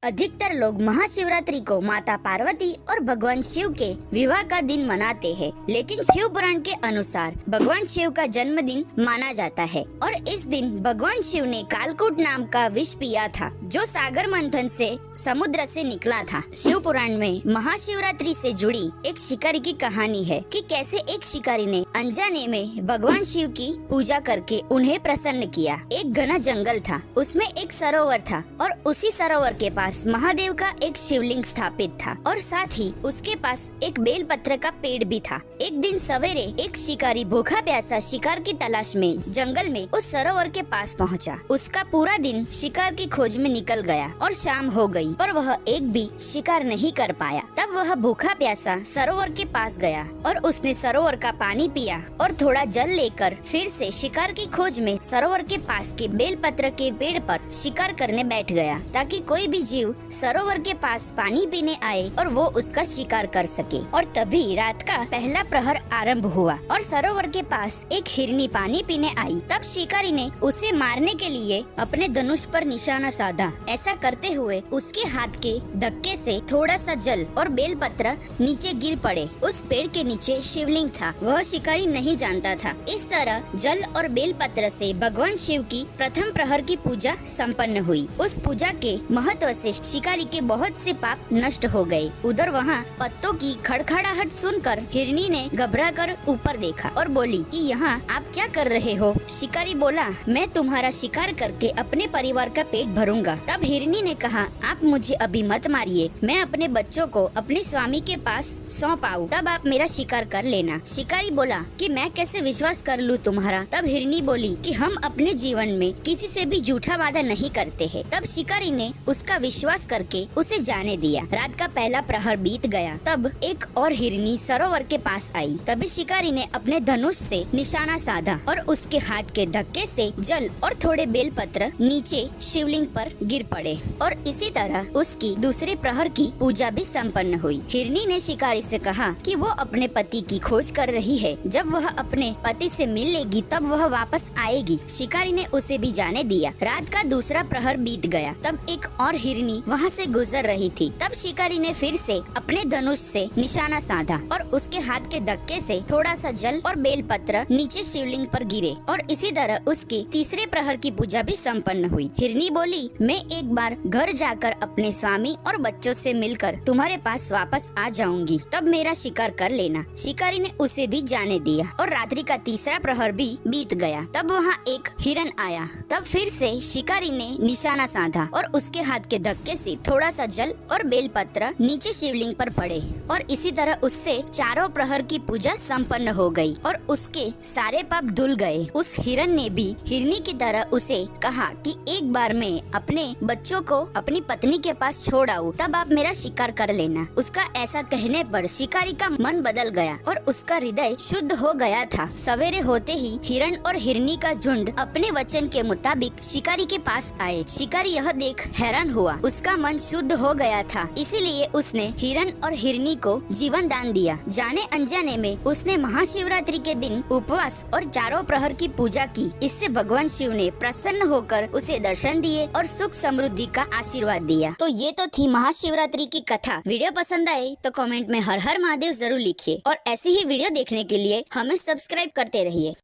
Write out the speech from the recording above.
अधिकतर लोग महाशिवरात्रि को माता पार्वती और भगवान शिव के विवाह का दिन मनाते हैं, लेकिन शिव पुराण के अनुसार भगवान शिव का जन्मदिन माना जाता है और इस दिन भगवान शिव ने कालकूट नाम का विष पिया था, जो सागर मंथन से समुद्र से निकला था। शिव पुराण में महाशिवरात्रि से जुड़ी एक शिकारी की कहानी है कि कैसे एक शिकारी ने अनजाने में भगवान शिव की पूजा करके उन्हें प्रसन्न किया। एक घना जंगल था, उसमें एक सरोवर था और उसी सरोवर के पास महादेव का एक शिवलिंग स्थापित था और साथ ही उसके पास एक बेलपत्र का पेड़ भी था। एक दिन सवेरे एक शिकारी भूखा प्यासा शिकार की तलाश में जंगल में उस सरोवर के पास पहुंचा। उसका पूरा दिन शिकार की खोज में निकल गया और शाम हो गई, पर वह एक भी शिकार नहीं कर पाया। तब वह भूखा प्यासा सरोवर के पास गया और उसने सरोवर का पानी पिया और थोड़ा जल लेकर फिर से शिकार की खोज में सरोवर के पास के बेलपत्र के पेड़ पर शिकार करने बैठ गया, ताकि कोई भी जीव सरोवर के पास पानी पीने आए और वो उसका शिकार कर सके। और तभी रात का पहला प्रहर आरंभ हुआ और सरोवर के पास एक हिरनी पानी पीने आई। तब शिकारी ने उसे मारने के लिए अपने धनुष पर निशाना साधा। ऐसा करते हुए उसके हाथ के धक्के से थोड़ा सा जल और बेलपत्र नीचे गिर पड़े। उस पेड़ के नीचे शिवलिंग था, वह शिकारी नहीं जानता था। इस तरह जल और बेलपत्र से भगवान शिव की प्रथम प्रहर की पूजा संपन्न हुई। उस पूजा के महत्व से शिकारी के बहुत से पाप नष्ट हो गए। उधर वहाँ पत्तों की खड़खड़ाहट सुनकर हिरनी ने घबराकर ऊपर देखा और बोली कि यहाँ आप क्या कर रहे हो? शिकारी बोला, मैं तुम्हारा शिकार करके अपने परिवार का पेट भरूंगा। तब हिरनी ने कहा, आप मुझे अभी मत मारिए, मैं अपने बच्चों को अपने स्वामी के पास सौंप आऊं, तब आप मेरा शिकार कर लेना। शिकारी बोला कि मैं कैसे विश्वास कर लूं तुम्हारा? तब हिरनी बोली कि हम अपने जीवन में किसी से भी झूठा वादा नहीं करते हैं। तब शिकारी ने उसका विश्वास करके उसे जाने दिया। रात का पहला प्रहर बीत गया। तब एक और हिरनी सरोवर के पास आई। तभी शिकारी ने अपने धनुष से निशाना साधा और उसके हाथ के धक्के से जल और थोड़े बेलपत्र नीचे शिवलिंग पर गिर पड़े और इसी तरह उसकी दूसरे प्रहर की पूजा भी संपन्न हुई। हिरनी ने शिकारी से कहा कि वो अपने पति की खोज कर रही है, जब वह अपने पति से मिल लेगी तब वह वापस आएगी। शिकारी ने उसे भी जाने दिया। रात का दूसरा प्रहर बीत गया। तब एक और हिरनी वहाँ से गुजर रही थी। तब शिकारी ने फिर से अपने धनुष से निशाना साधा और उसके हाथ के धक्के से थोड़ा सा जल और बेलपत्र नीचे शिवलिंग पर गिरे और इसी तरह उसकी तीसरे प्रहर की पूजा भी संपन्न हुई। हिरनी बोली, मैं एक बार घर जाकर अपने स्वामी और बच्चों से मिलकर तुम्हारे पास वापस आ जाऊंगी, तब मेरा शिकार कर लेना। शिकारी ने उसे भी जाने दिया और रात्रि का तीसरा प्रहर भी बीत गया। तब वहाँ एक हिरन आया। तब फिर से शिकारी ने निशाना साधा और उसके हाथ के धक्के से थोड़ा सा जल और बेलपत्र नीचे शिवलिंग पर पड़े और इसी तरह उससे चारों प्रहर की पूजा संपन्न हो गई और उसके सारे पाप धुल गए। उस हिरन ने भी हिरनी की तरह उसे कहा कि एक बार मैं अपने बच्चों को अपनी पत्नी के पास छोड़ आऊं, तब आप मेरा शिकार कर लेना। उसका ऐसा कहने पर शिकारी का मन बदल गया और उसका हृदय शुद्ध हो गया था। सवेरे होते ही हिरन और हिरनी का झुंड अपने वचन के मुताबिक शिकारी के पास आए। शिकारी यह देख हैरान हुआ, उसका मन शुद्ध हो गया था, इसीलिए उसने हिरन और हिरनी को जीवन दान दिया। जाने अनजाने में उसने महाशिवरात्रि के दिन उपवास और चारों प्रहर की पूजा की। इससे भगवान शिव ने प्रसन्न होकर उसे दर्शन दिए और सुख समृद्धि का आशीर्वाद दिया। तो ये तो थी महाशिवरात्रि की कथा। वीडियो पसंद आए तो कमेंट में हर हर महादेव जरूर लिखिए और ऐसी ही वीडियो देखने के लिए हमें सब्सक्राइब करते रहिए।